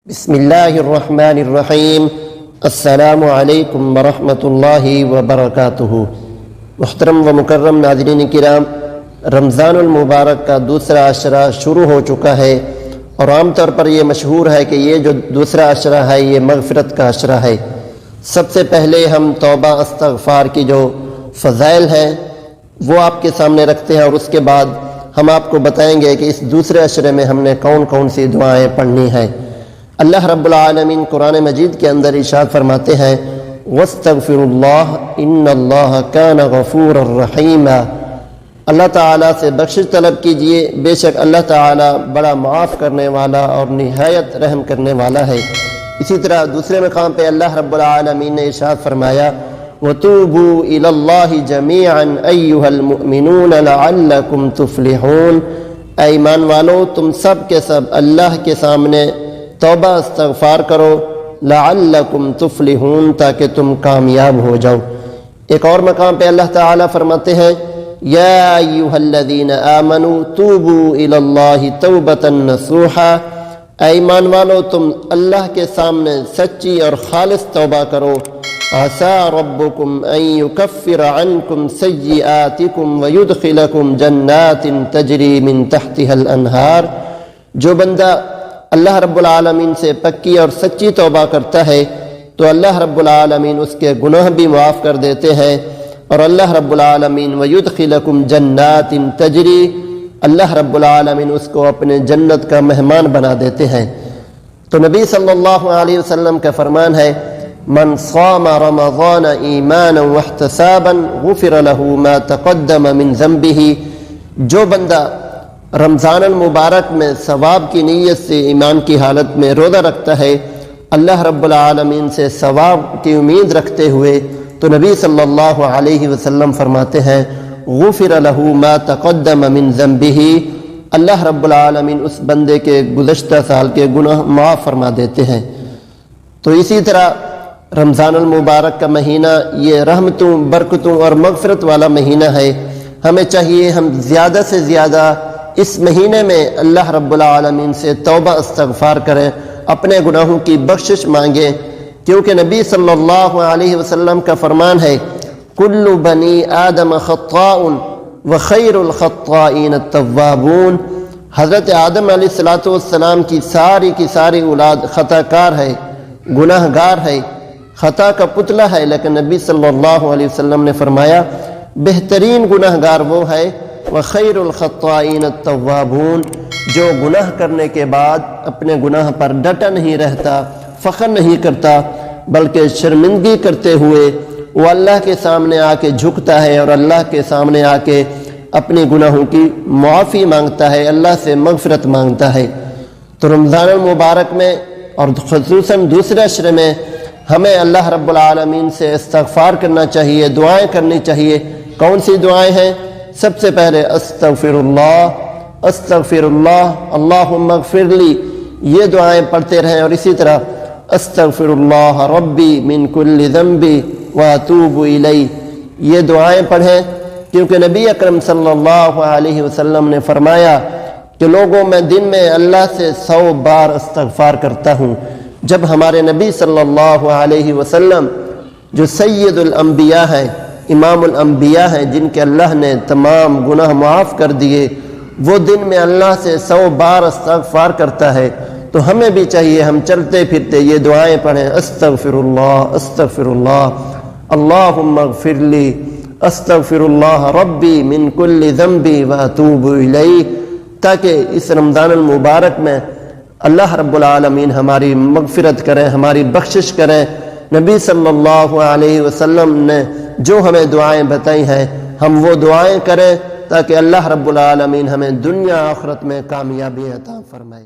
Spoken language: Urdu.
بسم اللہ الرحمن الرحیم۔ السلام علیکم ورحمۃ اللہ وبرکاتہ۔ محترم و مکرم ناظرین کرام، رمضان المبارک کا دوسرا عشرہ شروع ہو چکا ہے، اور عام طور پر یہ مشہور ہے کہ یہ جو دوسرا عشرہ ہے یہ مغفرت کا عشرہ ہے۔ سب سے پہلے ہم توبہ استغفار کی جو فضائل ہیں وہ آپ کے سامنے رکھتے ہیں، اور اس کے بعد ہم آپ کو بتائیں گے کہ اس دوسرے عشرے میں ہم نے کون کون سی دعائیں پڑھنی ہیں۔ اللہ رب العالمین قرآن مجید کے اندر ارشاد فرماتے ہیں وَاسْتَغْفِرُوا اللَّهَ إِنَّ اللَّهَ كَانَ غَفُورًا رَحِيمًا۔ اللہ تعالیٰ سے بخشش طلب کیجئے، بے شک اللہ تعالیٰ بڑا معاف کرنے والا اور نہایت رحم کرنے والا ہے۔ اسی طرح دوسرے مقام پہ اللہ رب العالمین نے ارشاد فرمایا وَتُوبُوا إِلَى اللَّهِ جَمِيعًا أَيُّهَا الْمُؤْمِنُونَ لَعَلَّكُمْ تُفْلِحُونَ۔ اے ایمان والو، تم سب کے سب اللہ کے سامنے توبہ استغفار کرو، لعلکم تفلحون، تاکہ تم کامیاب ہو جاؤ۔ ایک اور مقام پہ اللہ تعالیٰ فرماتے ہیں یا ایھا الذین آمنوا توبوا الی اللہ توبۃ نصوحا۔ اے ایمان والو، تم اللہ کے سامنے سچی اور خالص توبہ کرو۔ عسى ربکم ان یکفر عنکم سیئاتکم ویدخلکم جنات تجری من تحتها الانہار۔ جو بندہ اللہ رب العالمین سے پکی اور سچی توبہ کرتا ہے تو اللہ رب العالمین اس کے گناہ بھی معاف کر دیتے ہیں، اور اللہ رب العالمین وَيُدْخِلَكُمْ جَنَّاتٍ تَجْرِي، اللہ رب العالمین اس کو اپنے جنت کا مہمان بنا دیتے ہیں۔ تو نبی صلی اللہ علیہ وسلم کا فرمان ہے من صام رمضان ایمانا واحتسابا غفر له ما تقدم من ذنبه۔ جو بندہ رمضان المبارک میں ثواب کی نیت سے ایمان کی حالت میں روزہ رکھتا ہے، اللہ رب العالمین سے ثواب کی امید رکھتے ہوئے، تو نبی صلی اللہ علیہ وسلم فرماتے ہیں غفر له ما تقدم من ذنبه، اللہ رب العالمین اس بندے کے گزشتہ سال کے گناہ معاف فرما دیتے ہیں۔ تو اسی طرح رمضان المبارک کا مہینہ یہ رحمتوں، برکتوں اور مغفرت والا مہینہ ہے۔ ہمیں چاہیے ہم زیادہ سے زیادہ اس مہینے میں اللہ رب العالمین سے توبہ استغفار کریں، اپنے گناہوں کی بخشش مانگیں، کیونکہ نبی صلی اللہ علیہ وسلم کا فرمان ہے کل بنی آدم خطاء وخیر الخطائین التوابون۔ حضرت آدم علیہ السلام کی ساری اولاد خطا کار ہے، گناہ گار ہے، خطا کا پتلا ہے، لیکن نبی صلی اللہ علیہ وسلم نے فرمایا بہترین گناہ گار وہ ہے وخیر الخطائین التوابون، جو گناہ کرنے کے بعد اپنے گناہ پر ڈٹا نہیں رہتا، فخر نہیں کرتا، بلکہ شرمندگی کرتے ہوئے وہ اللہ کے سامنے آ کے جھکتا ہے اور اللہ کے سامنے آ کے اپنے گناہوں کی معافی مانگتا ہے، اللہ سے مغفرت مانگتا ہے۔ تو رمضان المبارک میں اور خصوصاً دوسرے عشرے میں ہمیں اللہ رب العالمین سے استغفار کرنا چاہیے، دعائیں کرنی چاہیے۔ کون سی دعائیں ہیں؟ سب سے پہلے استغفر اللہ اللہم اغفر لی، یہ دعائیں پڑھتے رہیں، اور اسی طرح استغفر اللہ ربی من کل ذنب واتوب الیہ، یہ دعائیں پڑھیں، کیونکہ نبی اکرم صلی اللہ علیہ وسلم نے فرمایا کہ لوگوں میں دن میں اللہ سے 100 بار استغفار کرتا ہوں۔ جب ہمارے نبی صلی اللہ علیہ وسلم جو سید الانبیاء ہیں، امام الانبیاء ہیں، جن کے اللہ نے تمام گناہ معاف کر دیے، وہ دن میں اللہ سے 100 بار استغفار کرتا ہے، تو ہمیں بھی چاہیے ہم چلتے پھرتے یہ دعائیں پڑھیں استغفر اللہ اللہم اغفر لی، استغفر اللہ ربی من کل ذنب واتوب الیہ، تاکہ اس رمضان المبارک میں اللہ رب العالمین ہماری مغفرت کریں، ہماری بخشش کریں۔ نبی صلی اللہ علیہ وسلم نے جو ہمیں دعائیں بتائی ہیں ہم وہ دعائیں کریں، تاکہ اللہ رب العالمین ہمیں دنیا آخرت میں کامیابی عطا فرمائے۔